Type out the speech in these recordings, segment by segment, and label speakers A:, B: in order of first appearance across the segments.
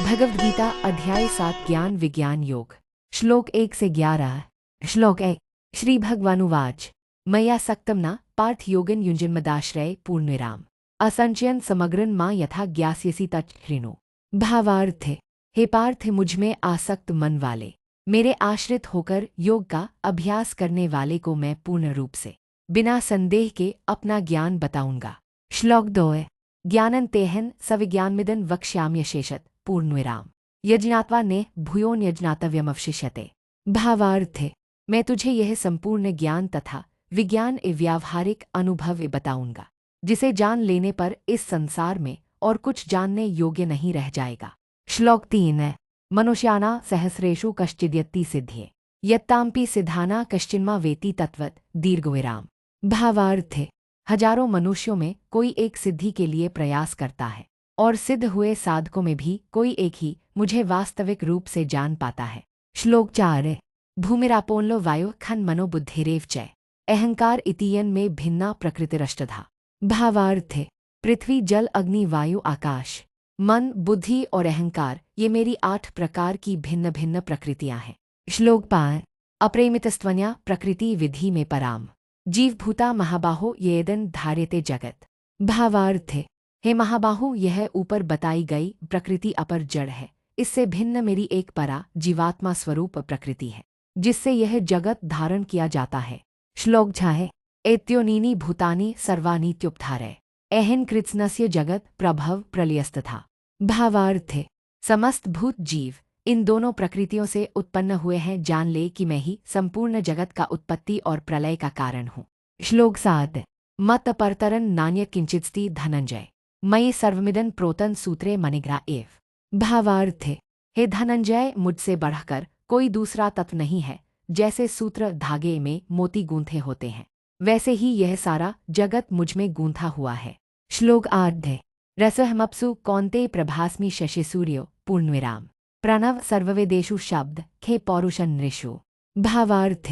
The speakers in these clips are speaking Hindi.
A: भगवद गीता अध्याय 7 ज्ञान विज्ञान योग श्लोक 1 से 11। श्लोक 1 श्री भगवानुवाच मया सक्तं न पार्थ योगन युञ्जन्मदाश्रये पूर्णविराम असंचयन समग्रन मां यथा ज्ञास्यसि तच्छृणु। भावार्थ हे पार्थ, मुझमें आसक्त मन वाले, मेरे आश्रित होकर योग का अभ्यास करने वाले को मैं पूर्ण रूप से बिना संदेह के अपना ज्ञान बताऊंगा। श्लोक 2 ज्ञानन तेहन सविज्ञानमिदं वक्ष्याम्यशेषत पूर्णविराम यज्ञात्वा ने भूयोन्यज्ञातव्यमवशिष्यते। भावार्थ मैं तुझे यह संपूर्ण ज्ञान तथा विज्ञान व्यावहारिक अनुभव बताऊंगा, जिसे जान लेने पर इस संसार में और कुछ जानने योग्य नहीं रह जाएगा। श्लोक 3 मनुष्याना सहस्रेषु कश्चिद्यत्ति सिद्ध्ये यत्ताम्पि सिद्धाना कश्चिन्मा वेति तत्वत् दीर्घविराम। भावार्थ हजारों मनुष्यों में कोई एक सिद्धि के लिए प्रयास करता है और सिद्ध हुए साधकों में भी कोई एक ही मुझे वास्तविक रूप से जान पाता है। श्लोक 4 भूमिरापोन्लो वायु खन मनो बुद्धिरेव च अहंकार इतीयन में भिन्ना प्रकृतिरष्टधा। भावार्थ पृथ्वी जल अग्नि वायु आकाश मन बुद्धि और अहंकार ये मेरी 8 प्रकार की भिन्न भिन्न प्रकृतियां हैं। श्लोक 5 अप्रेमितस्त्वन्या प्रकृति विधि में पराम जीवभूता महाबाहो येदन धार्यते जगत। भावार्थ हे महाबाहु, यह ऊपर बताई गई प्रकृति अपर जड़ है, इससे भिन्न मेरी एक परा जीवात्मा स्वरूप प्रकृति है, जिससे यह जगत धारण किया जाता है। श्लोक 6 एत्योनीनि भूतानि सर्वानीत्युपधारय एहन कृत्स्नस्य जगत प्रभव प्रलयस्तथा। भावार्थ समस्त भूत जीव इन दोनों प्रकृतियों से उत्पन्न हुए हैं, जान ले कि मैं ही संपूर्ण जगत का उत्पत्ति और प्रलय का कारण हूँ। श्लोक 7 मत परतरन नान्य किंचित्स्ति धनंजय मयि सर्वमिदं प्रोतन सूत्रे मनिग्रह एव। भावार्थ हे धनंजय, मुझसे बढ़कर कोई दूसरा तत्व नहीं है। जैसे सूत्र धागे में मोती गूंथे होते हैं, वैसे ही यह सारा जगत मुझमें गूंथा हुआ है। श्लोक 8 रसहमप्सु कौन्ते प्रभास्मि शशि सूर्यो पूर्णविराम प्रणव सर्ववेदेषु शब्द खे पौरुषन नृषु। भावार्थ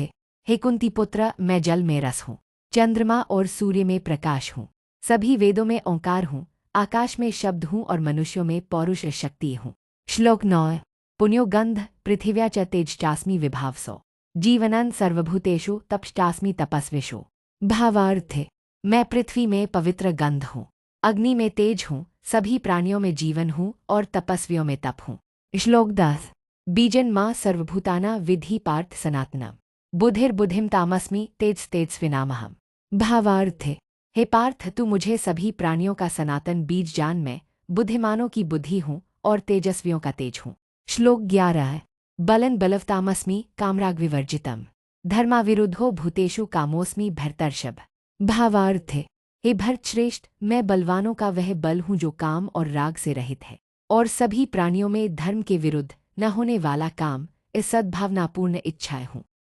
A: हे कुंती पुत्र, मैं जल में रस हूँ, चंद्रमा और सूर्य में प्रकाश हूँ, सभी वेदों में ओंकार हूँ, आकाश में शब्द हूँ और मनुष्यों में पौरुष शक्ति हूँ। श्लोक 9 पुण्यो गंध पृथिव्या च तेजश्चास्मि विभावसो जीवनन सर्वभूतेषु तपश्चास्मि तपस्विषु। भावार्थ मैं पृथ्वी में पवित्र गंध हूँ, अग्नि में तेज हूँ, सभी प्राणियों में जीवन हूँ और तपस्वियों में तप हूँ। श्लोक 10 बीजन मां सर्वभूताना विधि पार्थ सनातनम बुद्धिर्बुद्धिम तामस्मि तेजस्तेजस्विनामहम। भावार्थ हे पार्थ, तू मुझे सभी प्राणियों का सनातन बीज जान, मैं बुद्धिमानों की बुद्धि हूँ और तेजस्वियों का तेज हूँ। श्लोक 11 बलन बलवतामस्मि कामरागविवर्जितम धर्माविरुद्धो भूतेषु कामोस्मि भरतर्षभ। भावार्थ हे भरतश्रेष्ठ, मैं बलवानों का वह बल हूँ जो काम और राग से रहित है और सभी प्राणियों में धर्म के विरुद्ध न होने वाला काम इस सद्भावनापूर्ण इच्छाएं हूँ।